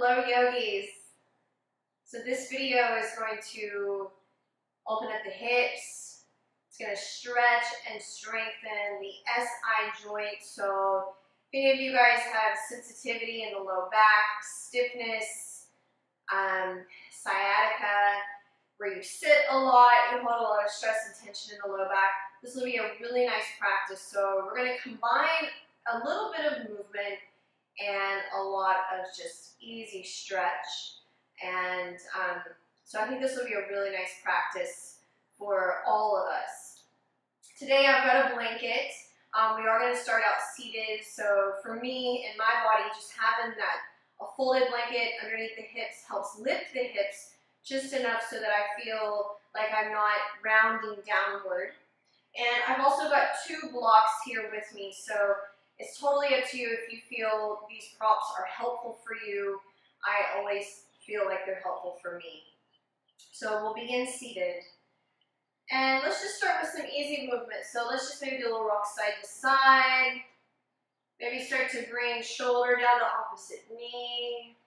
Hello yogis. So this video is going to open up the hips. It's going to stretch and strengthen the SI joint. So if any of you guys have sensitivity in the low back, stiffness, sciatica, where you sit a lot, you hold a lot of stress and tension in the low back, this will be a really nice practice. So we're going to combine a little bit of movement and a lot of just easy stretch. And so I think this will be a really nice practice for all of us. Today I've got a blanket. We are going to start out seated. So for me, in my body, just having a folded blanket underneath the hips helps lift the hips just enough so that I feel like I'm not rounding downward. And I've also got two blocks here with me, so it's totally up to you if you feel these props are helpful for you. I always feel like they're helpful for me. So we'll begin seated. And let's just start with some easy movement. So let's just maybe do a little rock side to side. Maybe start to bring shoulder down to opposite knee.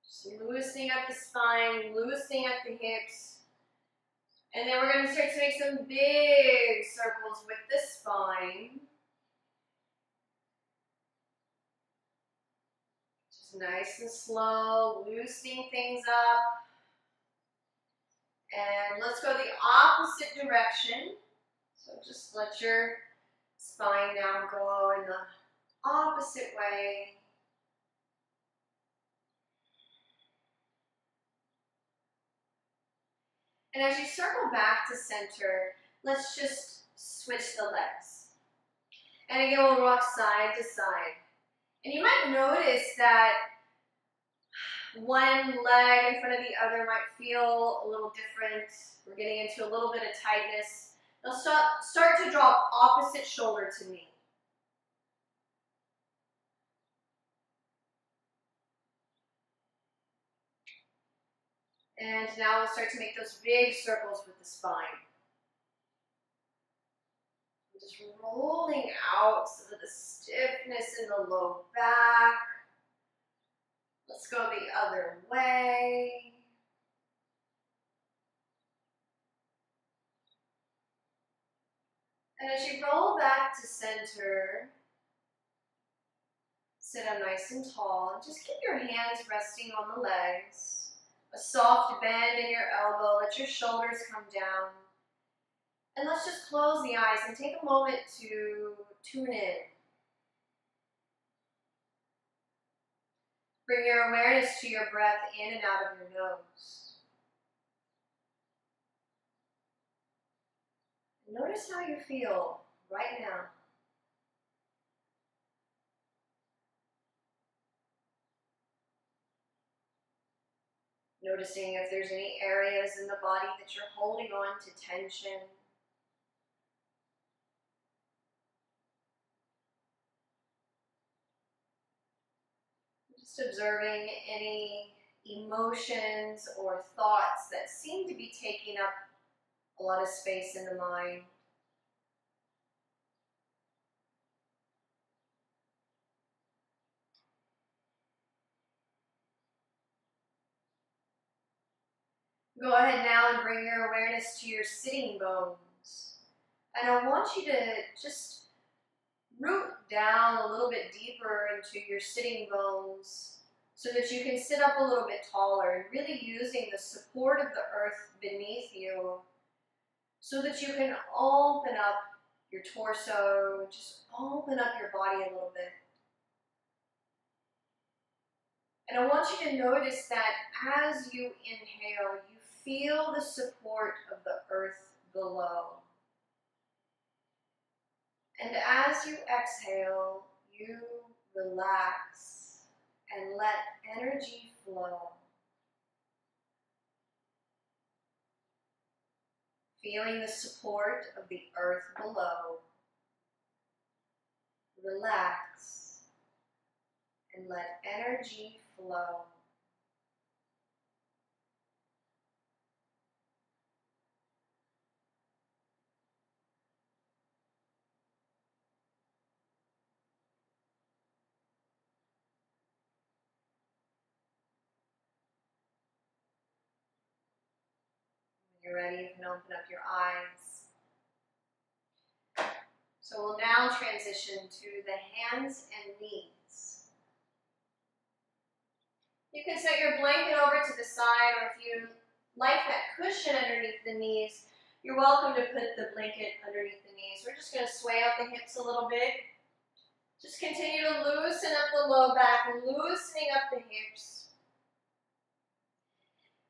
Just loosening up the spine, loosening up the hips. And then we're going to start to make some big circles with the spine. Just nice and slow, loosening things up. And let's go the opposite direction. So just let your spine now go in the opposite way. And as you circle back to center, let's just switch the legs. And again, we'll rock side to side. And you might notice that one leg in front of the other might feel a little different. We're getting into a little bit of tightness. Now start to drop opposite shoulder to knee. And now we'll start to make those big circles with the spine. Just rolling out some of the stiffness in the low back. Let's go the other way. And as you roll back to center, sit up nice and tall. Just keep your hands resting on the legs. A soft bend in your elbow. Let your shoulders come down. And let's just close the eyes and take a moment to tune in. Bring your awareness to your breath in and out of your nose. Notice how you feel right now. Noticing if there's any areas in the body that you're holding on to tension. Just observing any emotions or thoughts that seem to be taking up a lot of space in the mind. Go ahead now and bring your awareness to your sitting bones. And I want you to just root down a little bit deeper into your sitting bones so that you can sit up a little bit taller and really using the support of the earth beneath you so that you can open up your torso, just open up your body a little bit. And I want you to notice that as you inhale, you feel the support of the earth below. And as you exhale, you relax and let energy flow. Feeling the support of the earth below. Relax and let energy flow. you're ready, you can open up your eyes. So we'll now transition to the hands and knees. You can set your blanket over to the side, or if you like that cushion underneath the knees, you're welcome to put the blanket underneath the knees. We're just going to sway out the hips a little bit. Just continue to loosen up the low back, loosening up the hips.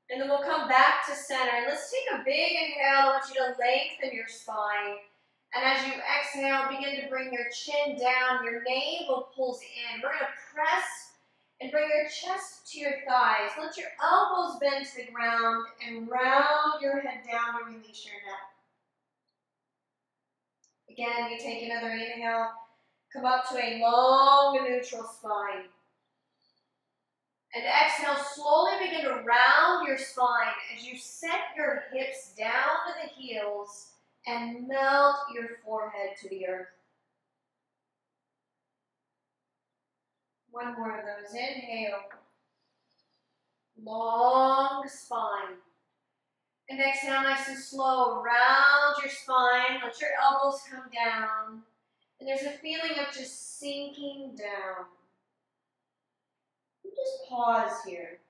And then we'll come back to center. And let's take a big inhale. I want you to lengthen your spine. And as you exhale, begin to bring your chin down. Your navel pulls in. We're going to press and bring your chest to your thighs. Let your elbows bend to the ground and round your head down to release your neck. Again, you take another inhale. Come up to a long neutral spine. And exhale, slowly begin to round your spine as you set your hips down to the heels and melt your forehead to the earth. One more of those. Inhale. Long spine. And exhale nice and slow. Round your spine. Let your elbows come down. And there's a feeling of just sinking down. Just pause here.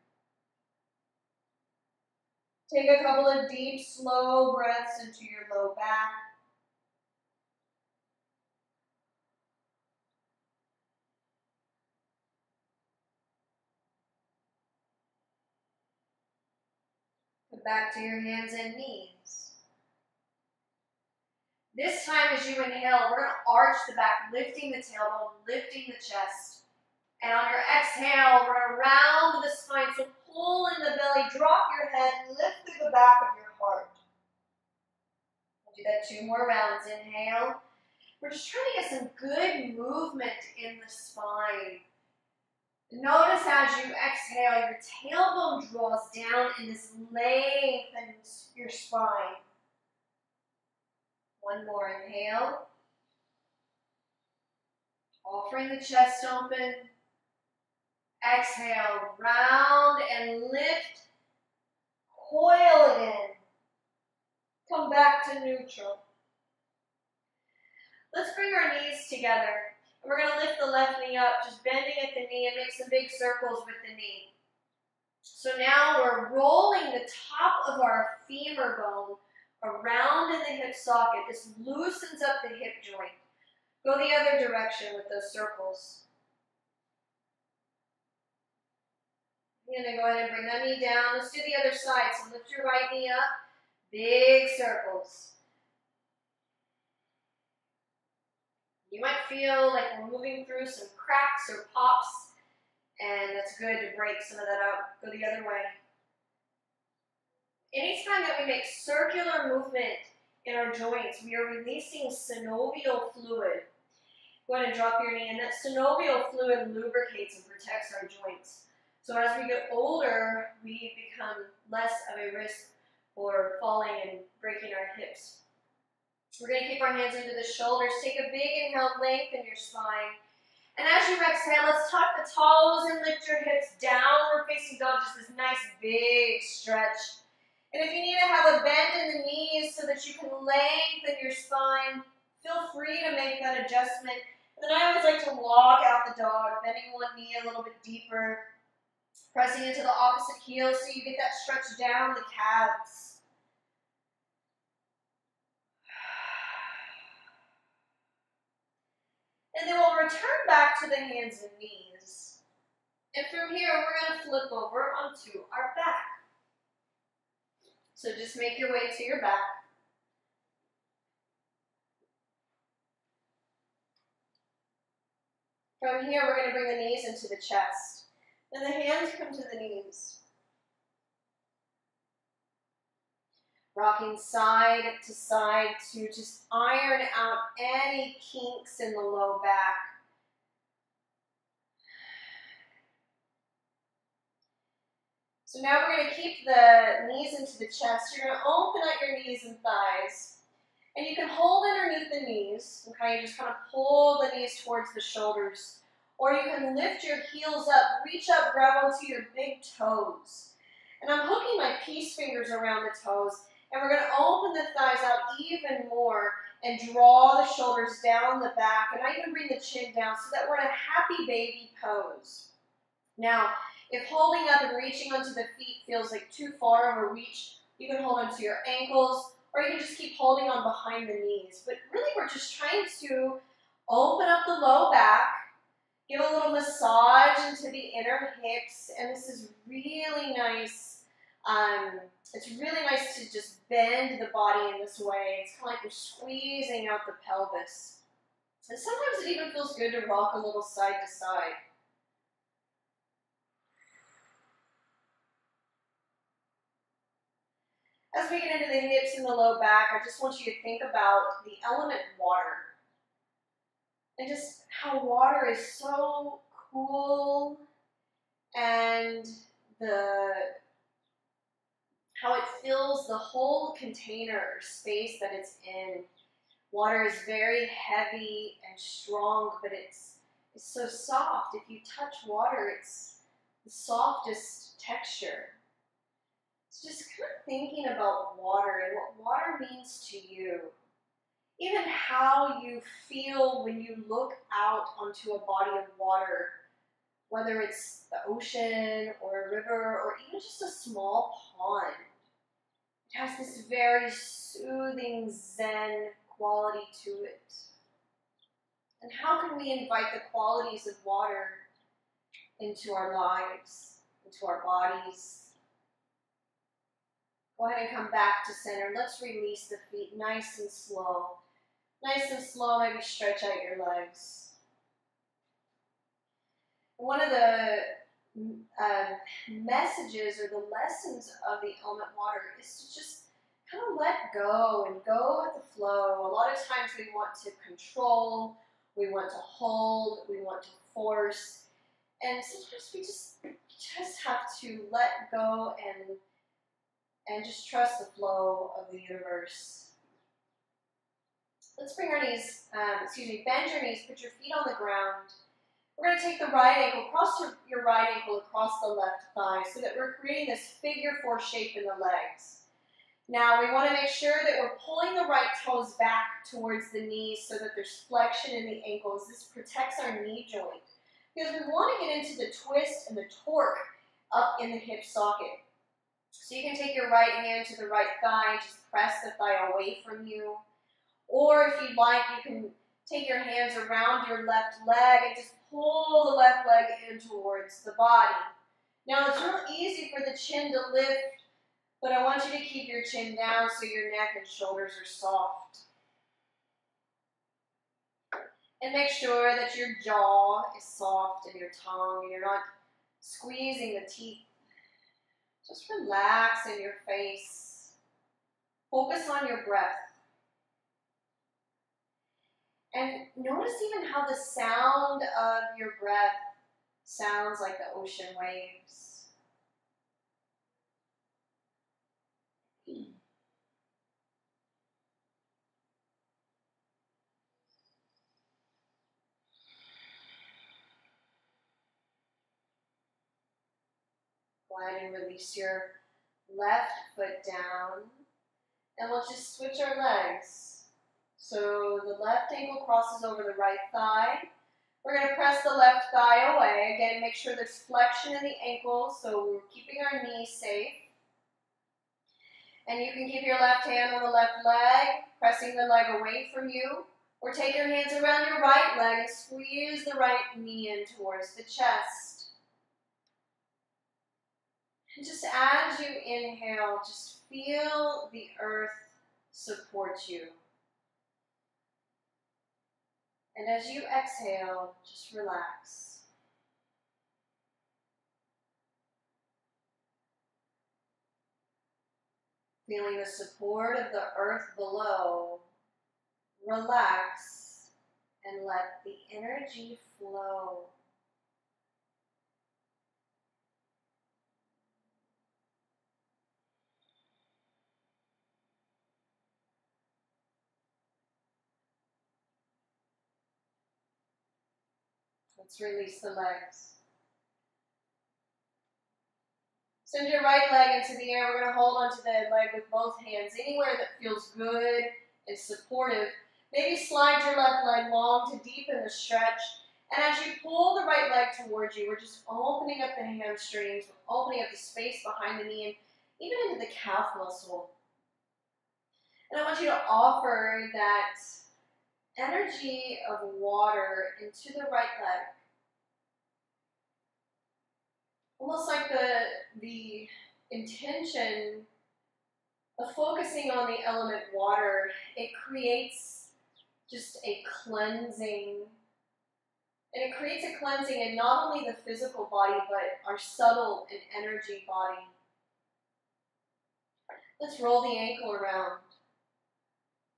Take a couple of deep, slow breaths into your low back. Come back to your hands and knees. This time as you inhale, we're going to arch the back, lifting the tailbone, lifting the chest. And on your exhale, we're going to round the spine. So pull in the belly, drop your head, lift through the back of your heart. We'll do that 2 more rounds. Inhale. We're just trying to get some good movement in the spine. Notice as you exhale, your tailbone draws down and this lengthens your spine. One more. Inhale. Offering the chest open. Exhale, round and lift, coil it in. Come back to neutral. Let's bring our knees together. And we're going to lift the left knee up, just bending at the knee and make some big circles with the knee. So now we're rolling the top of our femur bone around in the hip socket. This loosens up the hip joint. Go the other direction with those circles. You're going to go ahead and bring that knee down. Let's do the other side. So lift your right knee up. Big circles. You might feel like we're moving through some cracks or pops, and that's good to break some of that out. Go the other way. Anytime that we make circular movement in our joints, we are releasing synovial fluid. Go ahead and drop your knee, and that synovial fluid lubricates and protects our joints. So as we get older, we become less of a risk for falling and breaking our hips. We're going to keep our hands into the shoulders. Take a big inhale, lengthen your spine. And as you exhale, let's tuck the toes and lift your hips, downward facing dog, just this nice big stretch. And if you need to have a bend in the knees so that you can lengthen your spine, feel free to make that adjustment. And then I always like to walk out the dog, bending one knee a little bit deeper, pressing into the opposite heel so you get that stretch down the calves. And then we'll return back to the hands and knees. And from here, we're going to flip over onto our back. So just make your way to your back. From here, we're going to bring the knees into the chest. Then the hands come to the knees. Rocking side to just iron out any kinks in the low back. So now we're going to keep the knees into the chest. You're going to open up your knees and thighs. And you can hold underneath the knees. Okay, you just kind of pull the knees towards the shoulders. Or you can lift your heels up, reach up, grab onto your big toes. And I'm hooking my peace fingers around the toes. And we're going to open the thighs out even more and draw the shoulders down the back. And I even bring the chin down so that we're in a happy baby pose. Now, if holding up and reaching onto the feet feels like too far of a reach, you can hold onto your ankles, or you can just keep holding on behind the knees. But really, we're just trying to open up the low back, give a little massage into the inner hips, and this is really nice. It's really nice to just bend the body in this way. It's kind of like we're squeezing out the pelvis. And sometimes it even feels good to rock a little side to side. As we get into the hips and the low back, I just want you to think about the element water. And just how water is so cool, and how it fills the whole container or space that it's in. Water is very heavy and strong, but it's so soft. If you touch water, it's the softest texture. So just kind of thinking about water and what water means to you. Even how you feel when you look out onto a body of water, whether it's the ocean or a river or even just a small pond. It has this very soothing Zen quality to it. And how can we invite the qualities of water into our lives, into our bodies? Go ahead and come back to center. Let's release the feet nice and slow. Nice and slow, maybe stretch out your legs. One of the messages or the lessons of the element water is to just kind of let go and go with the flow. A lot of times we want to control, we want to hold, we want to force, and sometimes we just have to let go and just trust the flow of the universe. Let's bring our knees, bend your knees, put your feet on the ground. We're going to take the right ankle, cross your right ankle across the left thigh so that we're creating this figure 4 shape in the legs. Now we want to make sure that we're pulling the right toes back towards the knees so that there's flexion in the ankles. This protects our knee joint because we want to get into the twist and the torque up in the hip socket. So you can take your right hand to the right thigh, just press the thigh away from you. Or if you'd like, you can take your hands around your left leg and just pull the left leg in towards the body. Now it's real easy for the chin to lift, but I want you to keep your chin down so your neck and shoulders are soft. And make sure that your jaw is soft and your tongue, and you're not squeezing the teeth. Just relax in your face. Focus on your breath. And notice even how the sound of your breath sounds like the ocean waves. Go ahead and release your left foot down. And we'll just switch our legs. So the left ankle crosses over the right thigh. We're going to press the left thigh away. Again, make sure there's flexion in the ankle so we're keeping our knees safe. And you can keep your left hand on the left leg, pressing the leg away from you. Or take your hands around your right leg and squeeze the right knee in towards the chest. And just as you inhale, just feel the earth support you. And as you exhale, just relax. Feeling the support of the earth below, relax and let the energy flow. Let's release the legs. Send your right leg into the air. We're going to hold onto the leg with both hands, anywhere that feels good and supportive. Maybe slide your left leg long to deepen the stretch. And as you pull the right leg towards you, we're just opening up the hamstrings, opening up the space behind the knee, and even into the calf muscle. And I want you to offer that energy of water into the right leg. Almost like the intention of focusing on the element water, it creates just a cleansing. And it creates a cleansing in not only the physical body, but our subtle and energy body. Let's roll the ankle around.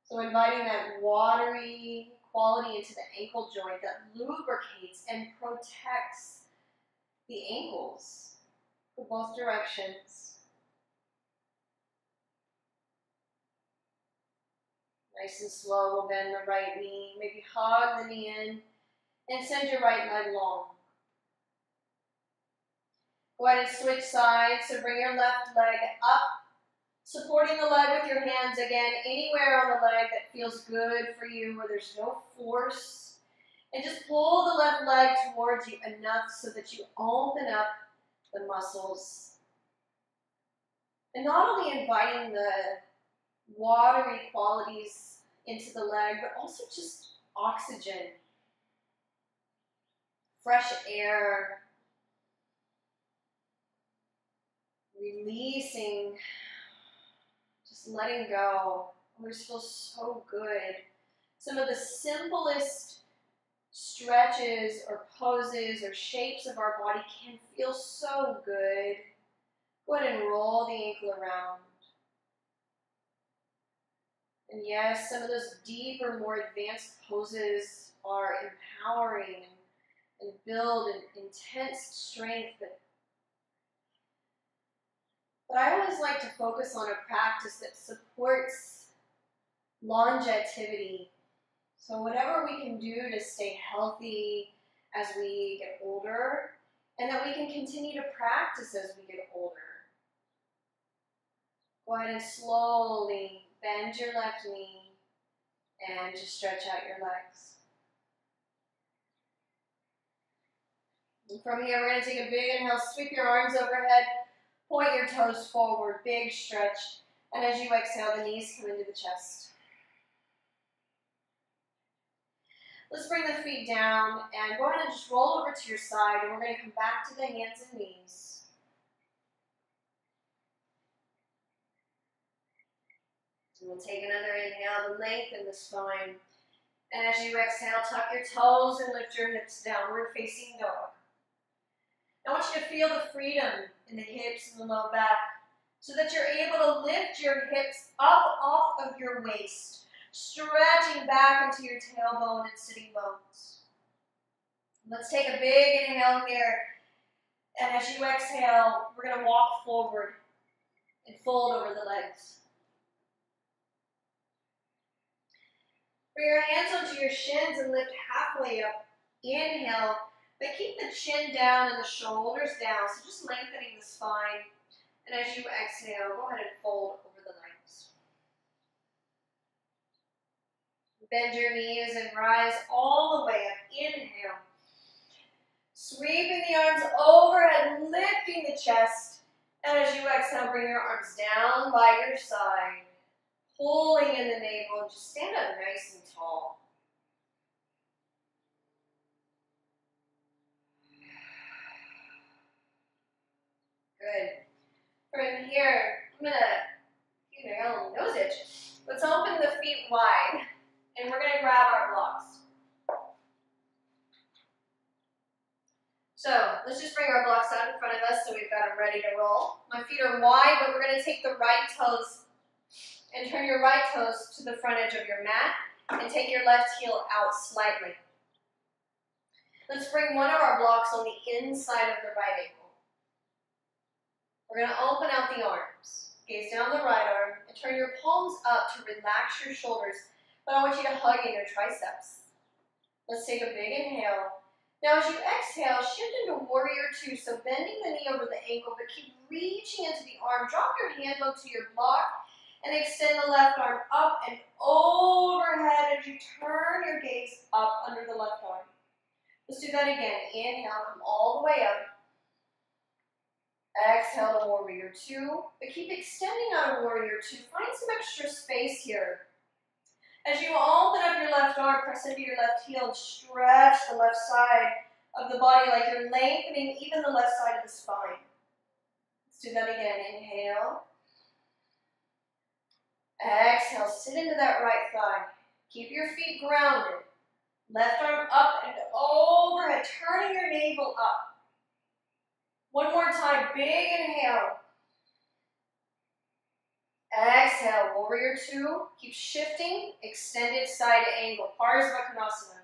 So inviting that watery quality into the ankle joint that lubricates and protects the ankles for both directions. Nice and slow, we'll bend the right knee. Maybe hug the knee in and send your right leg long. Go ahead and switch sides. So bring your left leg up, supporting the leg with your hands again, anywhere on the leg that feels good for you, where there's no force. And just pull the left leg towards you enough so that you open up the muscles. And not only inviting the watery qualities into the leg, but also just oxygen, fresh air, releasing, just letting go. We just feel so good. Some of the simplest stretches or poses or shapes of our body can feel so good. Go ahead and roll the ankle around. And yes, some of those deeper, more advanced poses are empowering and build an intense strength. But I always like to focus on a practice that supports longevity. So whatever we can do to stay healthy as we get older, and that we can continue to practice as we get older. Go ahead and slowly bend your left knee and just stretch out your legs. And from here, we're going to take a big inhale, sweep your arms overhead, point your toes forward, big stretch. And as you exhale, the knees come into the chest. Let's bring the feet down and go ahead and just roll over to your side, and we're going to come back to the hands and knees. And we'll take another inhale to lengthen the spine. And as you exhale, tuck your toes and lift your hips, downward facing dog. I want you to feel the freedom in the hips and the low back so that you're able to lift your hips up off of your waist, stretching back into your tailbone and sitting bones. Let's take a big inhale here. And as you exhale, we're going to walk forward and fold over the legs. Bring your hands onto your shins and lift halfway up. Inhale, but keep the chin down and the shoulders down, so just lengthening the spine. And as you exhale, go ahead and fold over the legs. Bend your knees and rise all the way up. Inhale. Sweeping the arms overhead, lifting the chest. And as you exhale, bring your arms down by your side. Pulling in the navel, and just stand up nice and tall. Good. From here, I'm going to, I got a little nose itch. Let's open the feet wide, and we're going to grab our blocks. So let's just bring our blocks out in front of us so we've got them ready to roll. My feet are wide, but we're going to take the right toes and turn your right toes to the front edge of your mat and take your left heel out slightly. Let's bring one of our blocks on the inside of the right ankle. We're going to open out the arms. Gaze down the right arm and turn your palms up to relax your shoulders, but I want you to hug in your triceps. Let's take a big inhale Now as you exhale, shift into warrior two, so bending the knee over the ankle, but keep reaching into the arm. Drop your hand low to your block and extend the left arm up and overhead as you turn your gaze up under the left arm. Let's do that again. Inhale, come all the way up. Exhale to warrior two, but keep extending out of warrior two. Find some extra space here. As you open up your left arm, press into your left heel and stretch the left side of the body like you're lengthening even the left side of the spine. Let's do that again. Inhale. Exhale, sit into that right thigh. Keep your feet grounded. Left arm up and overhead, turning your navel up. One more time, big inhale. Exhale, warrior two. Keep shifting, extended side angle, Parsvakonasana.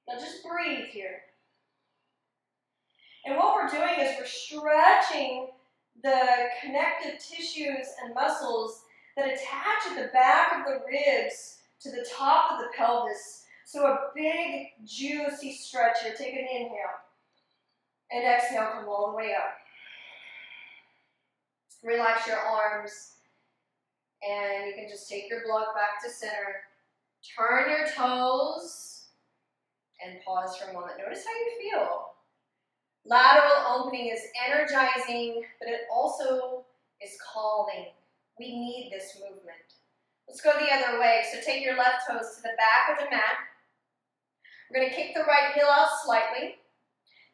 Now just breathe here. And what we're doing is we're stretching the connective tissues and muscles that attach at the back of the ribs to the top of the pelvis. So a big, juicy stretch here. Take an inhale. And exhale, come all the way up. Relax your arms. And you can just take your block back to center. Turn your toes. And pause for a moment. Notice how you feel. Lateral opening is energizing, but it also is calming. We need this movement. Let's go the other way. So take your left toes to the back of the mat. We're going to kick the right heel out slightly.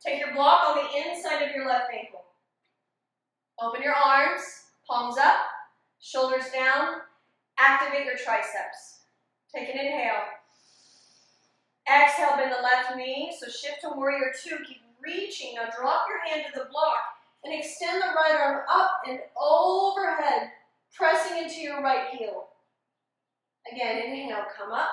Take your block on the inside of your left ankle. Open your arms, palms up, shoulders down. Activate your triceps. Take an inhale. Exhale, bend the left knee. So shift to warrior two. Keep reaching. Now drop your hand to the block and extend the right arm up and overhead, pressing into your right heel. Again, inhale, come up.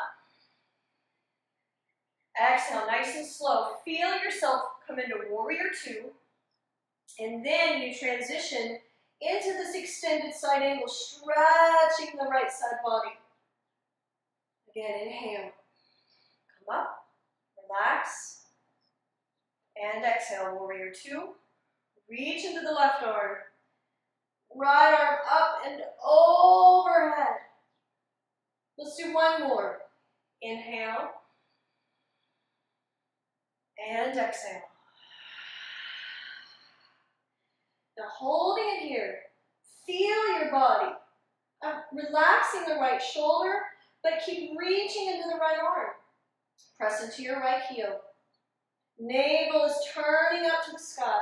Exhale, nice and slow. Feel yourself come into warrior two. And then you transition into this extended side angle, stretching the right side body. Again, inhale. Come up, relax. And exhale, warrior two. Reach into the left arm. Right arm up and overhead. Let's do one more. Inhale. And exhale. Now holding it here, feel your body. Relaxing the right shoulder, but keep reaching into the right arm. Press into your right heel. Navel is turning up to the sky.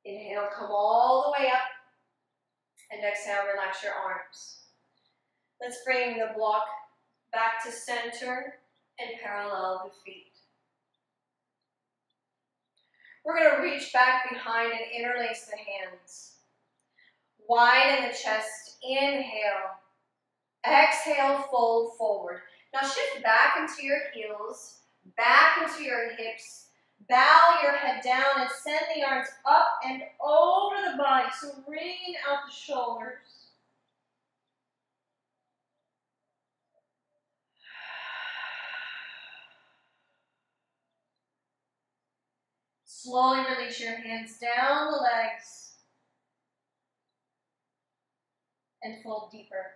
Inhale, come all the way up. And exhale, relax your arms. Let's bring the block back to center and parallel the feet. We're going to reach back behind and interlace the hands. Widen the chest. Inhale. Exhale, fold forward. Now shift back into your heels, back into your hips. Bow your head down and send the arms up and over the body. So wringing out the shoulders. Slowly release your hands down the legs and fold deeper.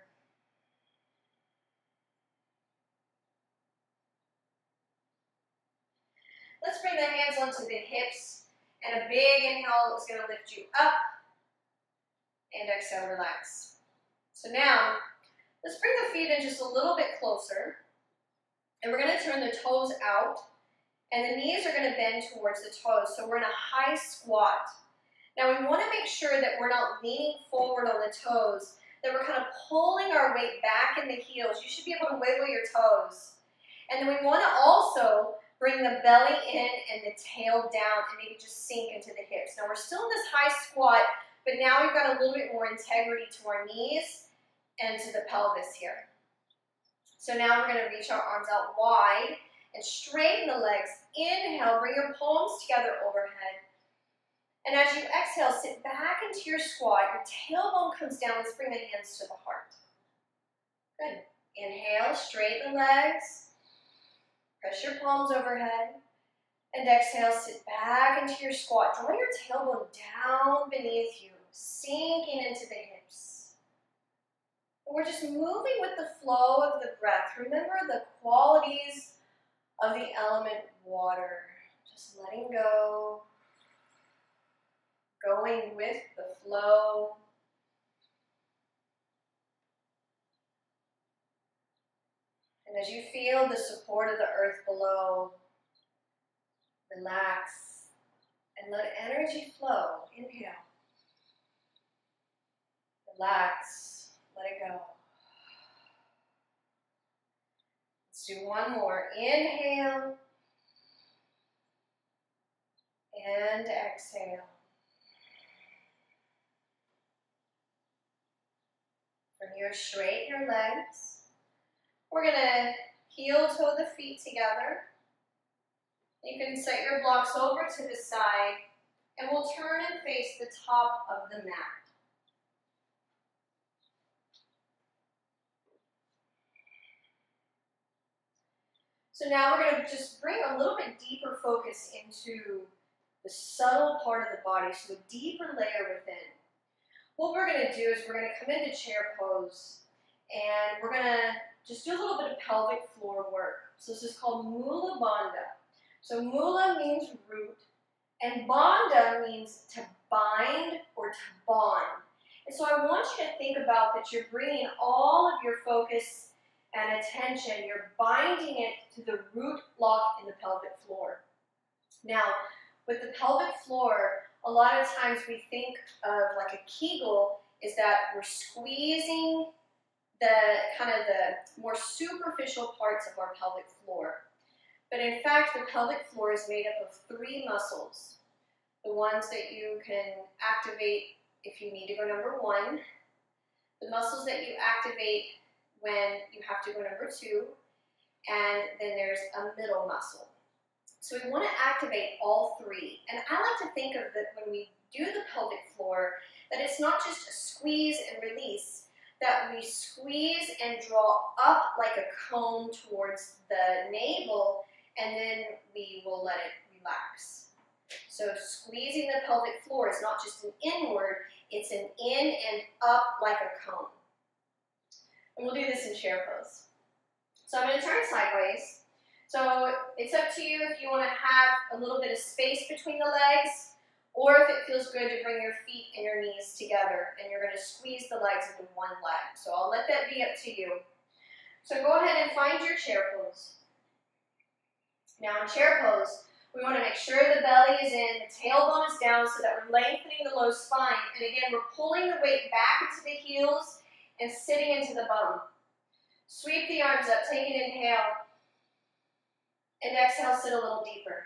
Let's bring the hands onto the hips, and a big inhale is going to lift you up, and exhale, relax. So now, let's bring the feet in just a little bit closer, and we're going to turn the toes out, and the knees are going to bend towards the toes, so we're in a high squat. Now we want to make sure that we're not leaning forward on the toes, that we're kind of pulling our weight back in the heels. You should be able to wiggle your toes. And then we want to also bring the belly in and the tail down and maybe just sink into the hips. Now we're still in this high squat, but now we've got a little bit more integrity to our knees and to the pelvis here. So now we're going to reach our arms out wide and straighten the legs. Inhale, bring your palms together overhead. And as you exhale, sit back into your squat. Your tailbone comes down. Let's bring the hands to the heart. Good. Inhale, straighten the legs. Press your palms overhead. And exhale, sit back into your squat. Draw your tailbone down beneath you, sinking into the hips. And we're just moving with the flow of the breath. Remember the qualities of the element water. Just letting go. Going with the flow. And as you feel the support of the earth below, relax and let energy flow. Inhale. Relax. Let it go. Let's do one more. Inhale. And exhale. From here, straighten your legs. We're going to heel toe the feet together. You can set your blocks over to the side, and we'll turn and face the top of the mat. So now we're going to just bring a little bit deeper focus into the subtle part of the body, so a deeper layer within. What we're going to do is we're going to come into chair pose, and we're going to just do a little bit of pelvic floor work. So this is called Mula Bandha. So Mula means root, and Bandha means to bind or to bond. And so I want you to think about that you're bringing all of your focus and attention, you're binding it to the root block in the pelvic floor. Now, with the pelvic floor, a lot of times we think of like a Kegel is that we're squeezing the kind of the more superficial parts of our pelvic floor. But in fact, the pelvic floor is made up of 3 muscles. The ones that you can activate if you need to go number 1. The muscles that you activate when you have to go number 2. And then there's a middle muscle. So we want to activate all 3. And I like to think of that when we do the pelvic floor, that it's not just a squeeze and release, that we squeeze and draw up like a cone towards the navel, and then we will let it relax. So squeezing the pelvic floor is not just an inward, it's an in and up like a cone. And we'll do this in chair pose. So I'm going to turn sideways. So it's up to you if you want to have a little bit of space between the legs, or if it feels good to bring your feet and your knees together, and you're going to squeeze the legs into one leg. So I'll let that be up to you. So go ahead and find your chair pose. Now in chair pose, we want to make sure the belly is in, the tailbone is down so that we're lengthening the low spine. And again, we're pulling the weight back into the heels and sitting into the bum. Sweep the arms up, take an inhale, and exhale, sit a little deeper.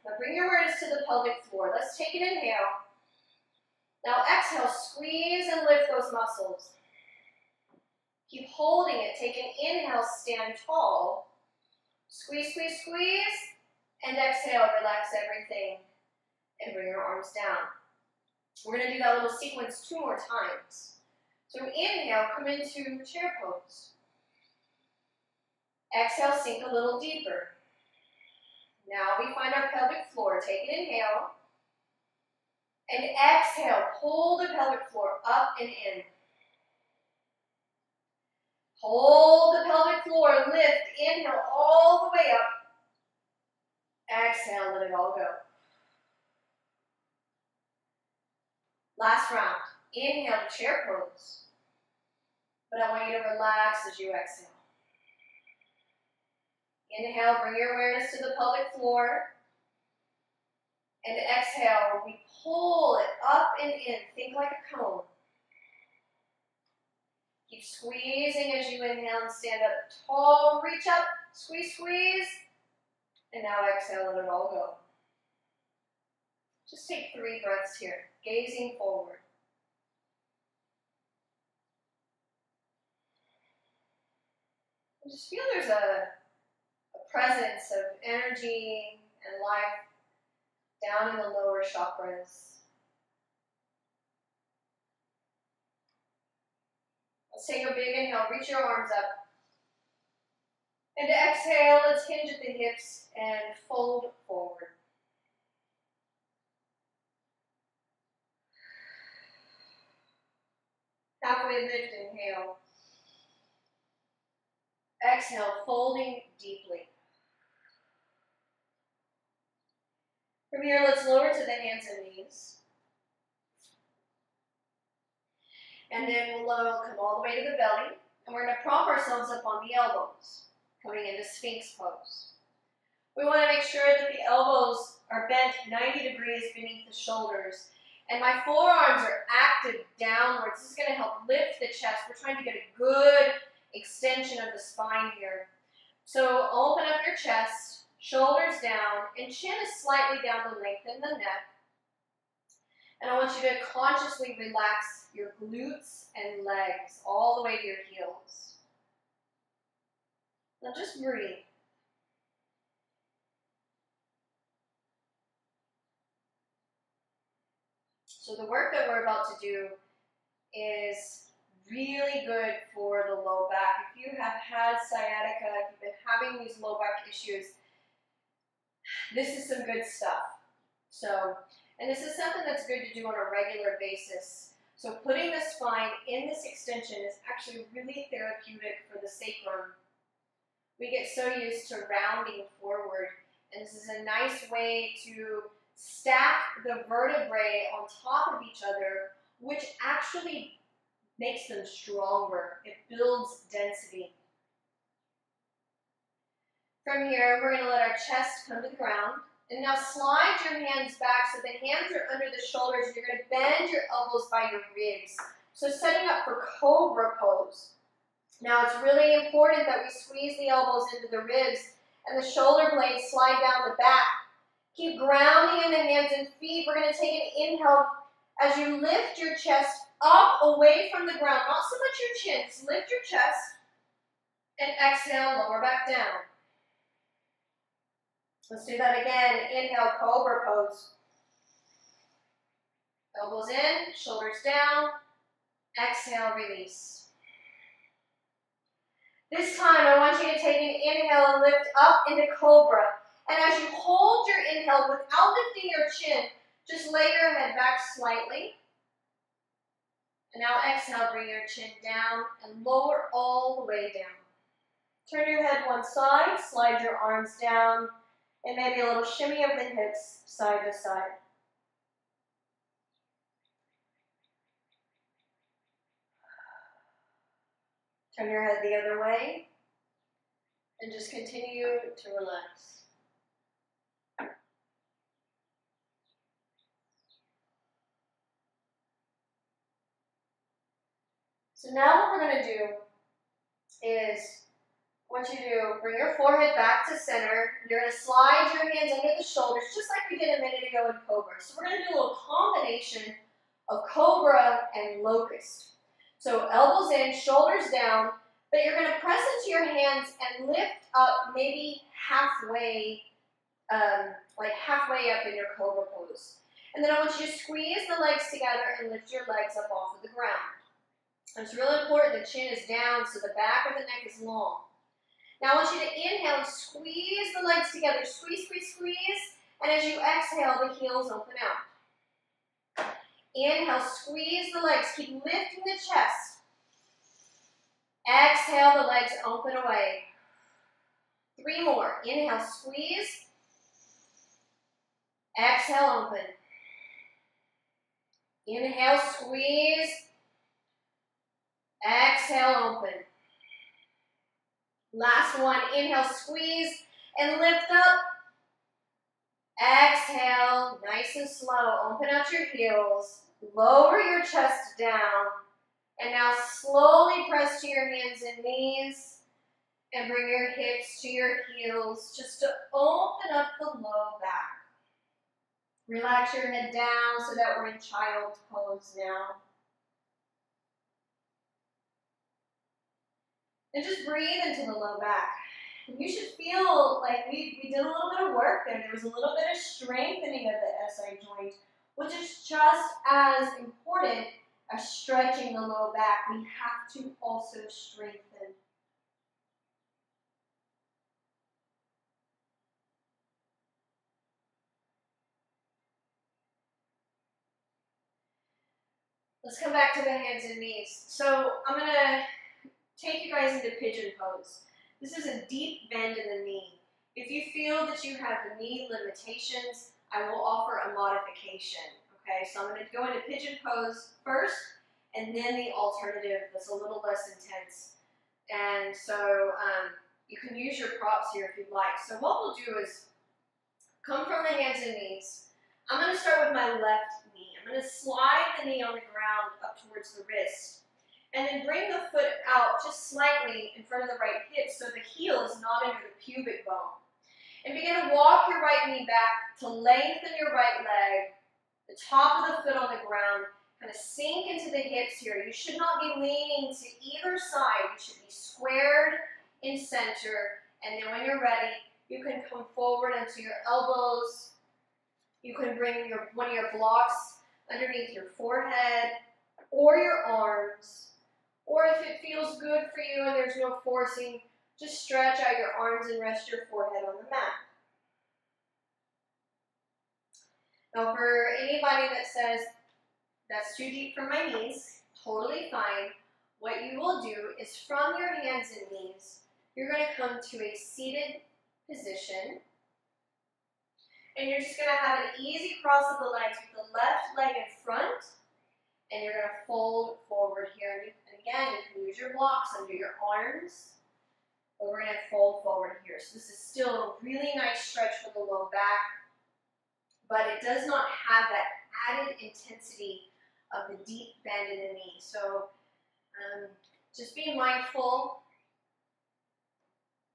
Now bring your awareness to the pelvic floor. Let's take an inhale. Now exhale, squeeze and lift those muscles. Keep holding it. Take an inhale, stand tall. Squeeze, squeeze, squeeze. And exhale, relax everything. And bring your arms down. We're going to do that little sequence 2 more times. So inhale, come into chair pose. Exhale, sink a little deeper. Now we find our pelvic floor. Take an inhale. And exhale, pull the pelvic floor up and in. Hold the pelvic floor, lift, inhale all the way up. Exhale, let it all go. Last round. Inhale to chair pose. But I want you to relax as you exhale. Inhale, bring your awareness to the pelvic floor. And exhale, we pull it up and in. Think like a cone. Keep squeezing as you inhale and stand up tall. Reach up, squeeze, squeeze. And now exhale, let it all go. Just take 3 breaths here, gazing forward. And just feel there's a presence of energy and life down in the lower chakras. Let's take a big inhale, reach your arms up. And exhale, let's hinge at the hips and fold forward. Halfway lift, inhale. Exhale, folding deeply. From here, let's lower to the hands and knees. And then we'll come all the way to the belly. And we're going to prop ourselves up on the elbows, coming into Sphinx pose. We want to make sure that the elbows are bent 90 degrees beneath the shoulders. And my forearms are active downwards. This is going to help lift the chest. We're trying to get a good extension of the spine here. So open up your chest, shoulders down, and chin is slightly down to lengthen the neck. And I want you to consciously relax your glutes and legs all the way to your heels. Now just breathe. So the work that we're about to do is really good for the low back. If you have had sciatica, if you've been having these low back issues, this is some good stuff. And this is something that's good to do on a regular basis. So putting the spine in this extension is actually really therapeutic for the sacrum. We get so used to rounding forward, and this is a nice way to stack the vertebrae on top of each other, which actually makes them stronger. It builds density. From here, we're going to let our chest come to the ground. And now slide your hands back so the hands are under the shoulders. You're going to bend your elbows by your ribs. So setting up for cobra pose. Now it's really important that we squeeze the elbows into the ribs and the shoulder blades slide down the back. Keep grounding in the hands and feet. We're going to take an inhale as you lift your chest up away from the ground. Not so much your chin. Just lift your chest and exhale, lower back down. Let's do that again. Inhale, cobra pose. Elbows in, shoulders down. Exhale, release. This time, I want you to take an inhale and lift up into cobra. And as you hold your inhale without lifting your chin, just lay your head back slightly. And now exhale, bring your chin down and lower all the way down. Turn your head one side, slide your arms down, and maybe a little shimmy of the hips side to side. Turn your head the other way, and just continue to relax. So now what we're going to do is, I want you to bring your forehead back to center. You're going to slide your hands under the shoulders, just like we did a minute ago in Cobra. So we're going to do a little combination of Cobra and Locust. So elbows in, shoulders down, but you're going to press into your hands and lift up maybe halfway, like halfway up in your Cobra pose. And then I want you to squeeze the legs together and lift your legs up off of the ground. And it's really important the chin is down so the back of the neck is long. Now I want you to inhale and squeeze the legs together. Squeeze, squeeze, squeeze. And as you exhale, the heels open out. Inhale, squeeze the legs. Keep lifting the chest. Exhale, the legs open away. 3 more. Inhale, squeeze. Exhale, open. Inhale, squeeze. Exhale, open. Last one. Inhale, squeeze and lift up. Exhale, nice and slow. Open out your heels. Lower your chest down. And now slowly press to your hands and knees. And bring your hips to your heels just to open up the low back. Relax your head down so that we're in child's pose now. And just breathe into the low back. And you should feel like we did a little bit of work there. There was a little bit of strengthening of the SI joint, which is just as important as stretching the low back. We have to also strengthen. Let's come back to the hands and knees. So I'm going to take you guys into pigeon pose. This is a deep bend in the knee. If you feel that you have knee limitations, I will offer a modification. Okay, so I'm going to go into pigeon pose first, and then the alternative that's a little less intense. And so you can use your props here if you'd like. So what we'll do is come from the hands and knees. I'm going to start with my left knee. I'm going to slide the knee on the ground up towards the wrist, and then bring the foot out just slightly in front of the right hip so the heel is not under the pubic bone. And begin to walk your right knee back to lengthen your right leg, the top of the foot on the ground, kind of sink into the hips here. You should not be leaning to either side. You should be squared in center, and then when you're ready, you can come forward into your elbows. You can bring one of your blocks underneath your forehead or your arms. Or if it feels good for you and there's no forcing, just stretch out your arms and rest your forehead on the mat. Now for anybody that says, that's too deep for my knees, totally fine. What you will do is from your hands and knees, you're going to come to a seated position. And you're just going to have an easy cross of the legs with the left leg in front. And you're going to fold forward here. And again, you can use your blocks under your arms. But we're going to fold forward here. So this is still a really nice stretch for the low back. But it does not have that added intensity of the deep bend in the knee. So just be mindful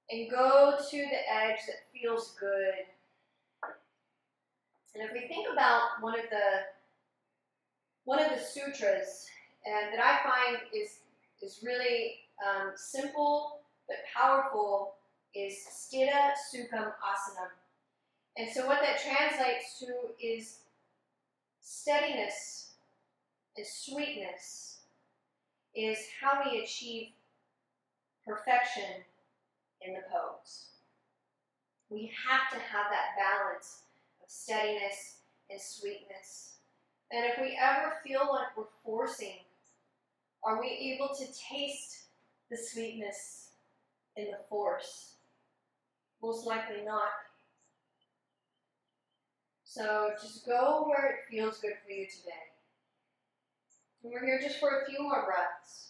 and go to the edge that feels good. And if we think about one of the sutras, and that I find is really simple but powerful, is Sthira Sukham Asanam. And so what that translates to is steadiness and sweetness is how we achieve perfection in the pose. We have to have that balance of steadiness and sweetness. And if we ever feel like we're forcing, are we able to taste the sweetness in the force? Most likely not. So just go where it feels good for you today. And we're here just for a few more breaths.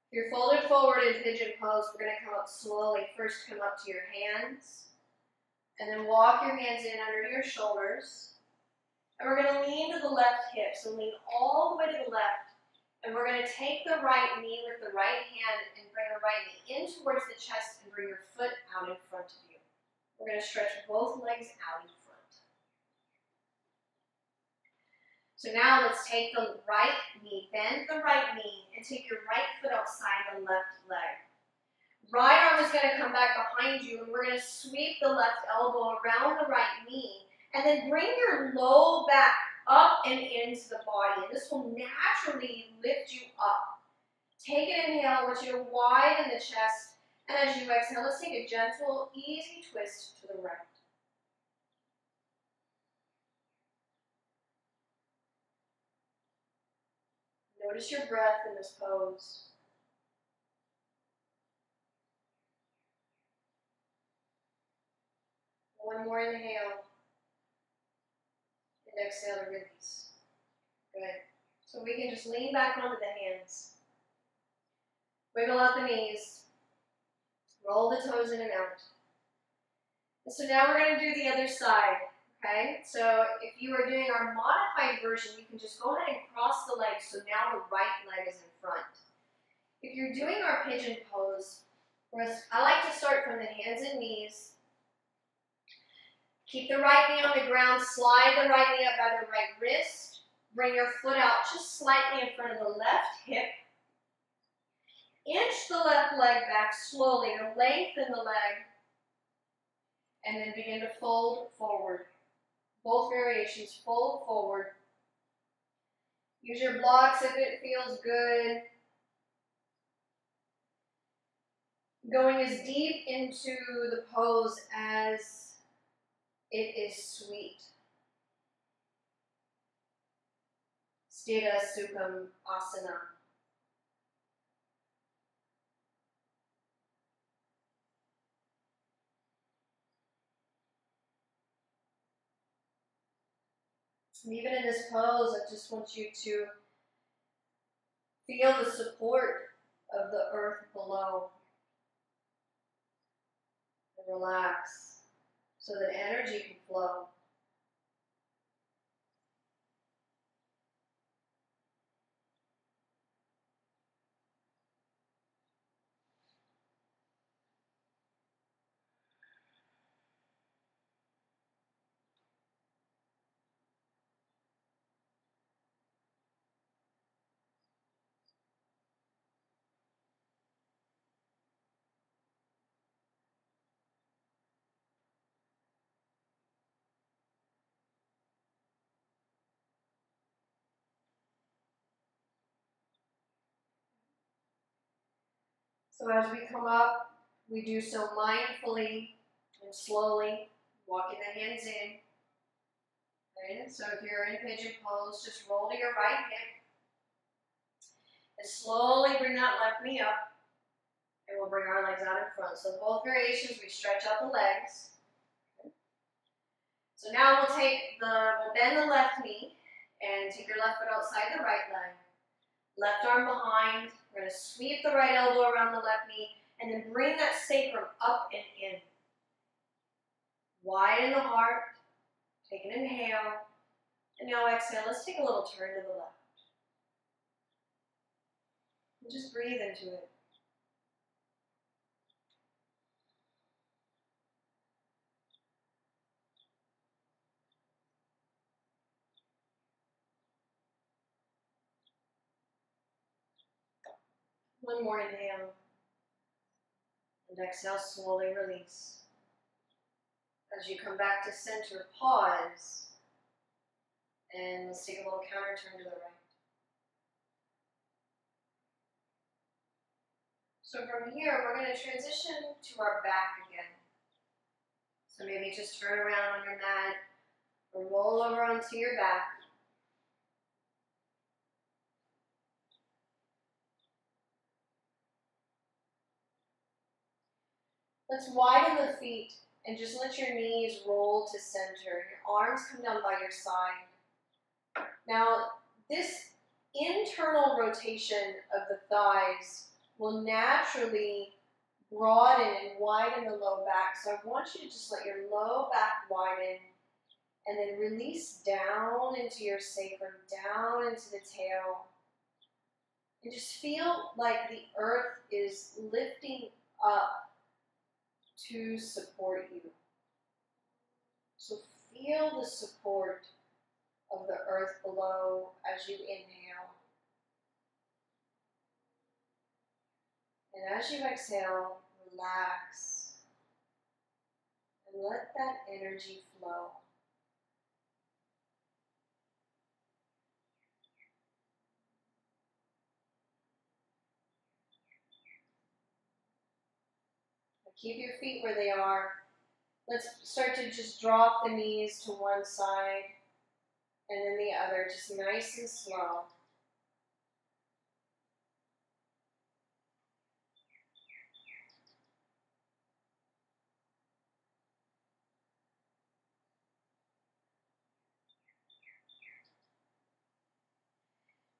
If you're folded forward in pigeon pose, we're going to come up slowly. First, come up to your hands, and then walk your hands in under your shoulders. And we're going to lean to the left hip, so lean all the way to the left. And we're going to take the right knee with the right hand and bring the right knee in towards the chest and bring your foot out in front of you. We're going to stretch both legs out in front. So now let's take the right knee, bend the right knee, and take your right foot outside the left leg. Right arm is going to come back behind you, and we're going to sweep the left elbow around the right knee, and then bring your low back up and into the body. And this will naturally lift you up. Take an inhale. I want you to widen the chest. And as you exhale, let's take a gentle, easy twist to the right. Notice your breath in this pose. One more inhale. And exhale to release. Good. So we can just lean back onto the hands. Wiggle out the knees. Roll the toes in and out. And so now we're going to do the other side. Okay? So if you are doing our modified version, you can just go ahead and cross the legs so now the right leg is in front. If you're doing our pigeon pose, I like to start from the hands and knees. Keep the right knee on the ground, slide the right knee up by the right wrist. Bring your foot out just slightly in front of the left hip. Inch the left leg back slowly to lengthen the leg. And then begin to fold forward. Both variations, fold forward. Use your blocks if it feels good. Going as deep into the pose as it is sweet. Sthira Sukham Asana. And even in this pose, I just want you to feel the support of the earth below. And relax so that energy can flow. So as we come up, we do so mindfully and slowly, walking the hands in. Okay? So if you're in pigeon pose, just roll to your right hip. And slowly bring that left knee up. And we'll bring our legs out in front. So both variations, we stretch out the legs. Okay? So now we'll bend the left knee and take your left foot outside the right leg. Left arm behind. We're going to sweep the right elbow around the left knee and then bring that sacrum up and in. Widen the heart. Take an inhale. And now exhale. Let's take a little turn to the left. And just breathe into it. One more inhale. And exhale, slowly release. As you come back to center, pause. And let's take a little counter turn to the right. So from here, we're going to transition to our back again. So maybe just turn around on your mat or roll over onto your back. Let's widen the feet and just let your knees roll to center. Your arms come down by your side. Now, this internal rotation of the thighs will naturally broaden and widen the low back. So I want you to just let your low back widen and then release down into your sacrum, down into the tail. And just feel like the earth is lifting up to support you. So feel the support of the earth below as you inhale. And as you exhale, relax and let that energy flow. Keep your feet where they are. Let's start to just drop the knees to one side and then the other, just nice and slow.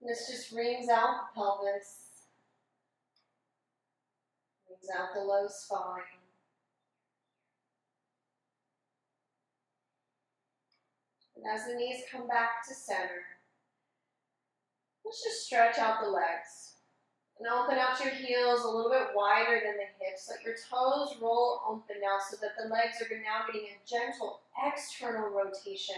This just wrings out the pelvis, wrings out the low spine. And as the knees come back to center, let's just stretch out the legs. And open out your heels a little bit wider than the hips. Let your toes roll open now so that the legs are now getting a gentle external rotation.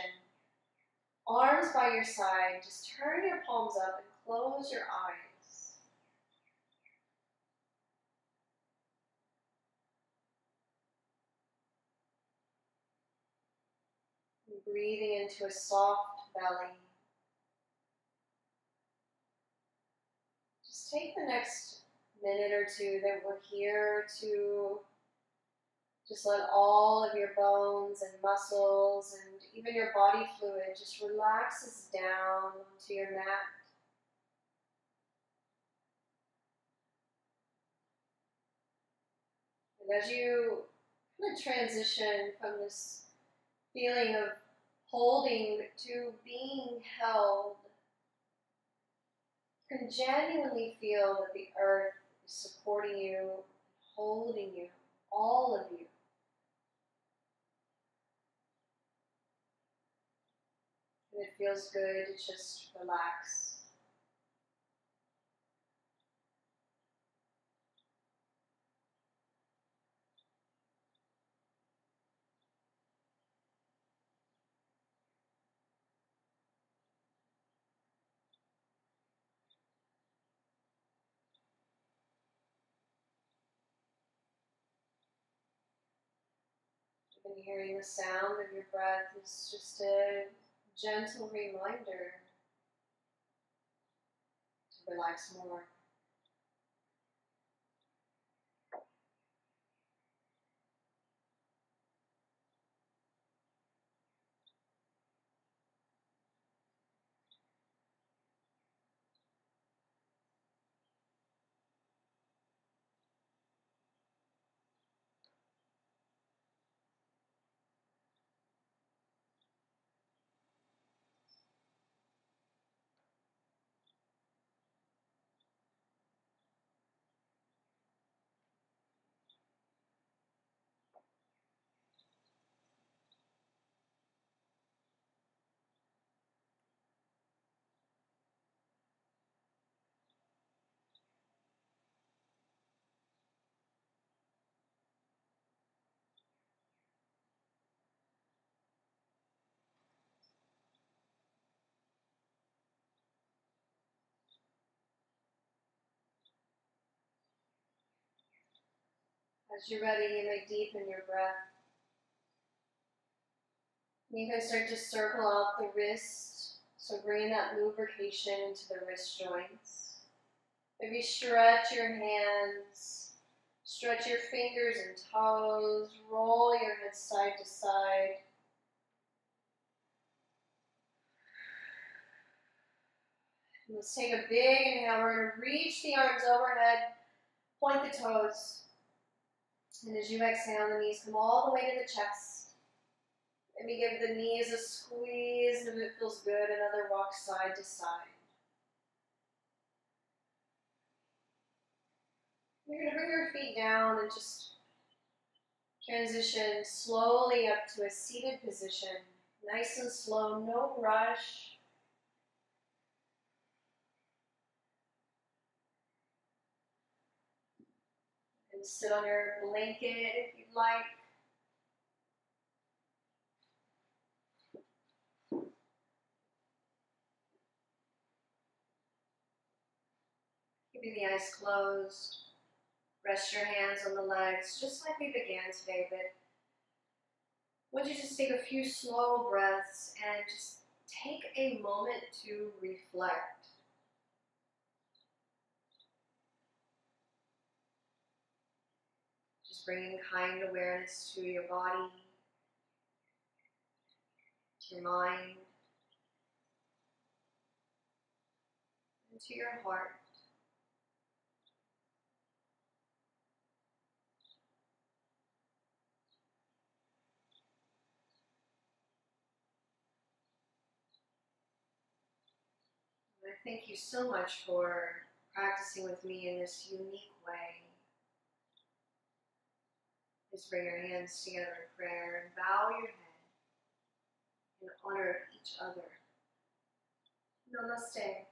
Arms by your side. Just turn your palms up and close your eyes. And breathing into a soft belly. Just take the next minute or two that we're here to just let all of your bones and muscles and even your body fluid just relaxes down to your mat. And as you kind of transition from this feeling of holding to being held, you can genuinely feel that the earth is supporting you, holding you, all of you. And it feels good to just relax. And hearing the sound of your breath is just a gentle reminder to relax more. As you're ready, you may deepen your breath. You can start to circle out the wrist, so bring that lubrication into the wrist joints. Maybe stretch your hands, stretch your fingers and toes, roll your head side to side. And let's take a big inhale. We're going to reach the arms overhead, point the toes. And as you exhale, the knees come all the way to the chest. Maybe give the knees a squeeze, and if it feels good, another rock side to side. You're going to bring your feet down and just transition slowly up to a seated position. Nice and slow, no rush. And sit on your blanket if you'd like. Keeping the eyes closed. Rest your hands on the legs, just like we began today, but I want you to just take a few slow breaths and just take a moment to reflect. Just bringing kind awareness to your body, to your mind, and to your heart. And I thank you so much for practicing with me in this unique way. Just bring your hands together in prayer and bow your head in honor of each other. Namaste.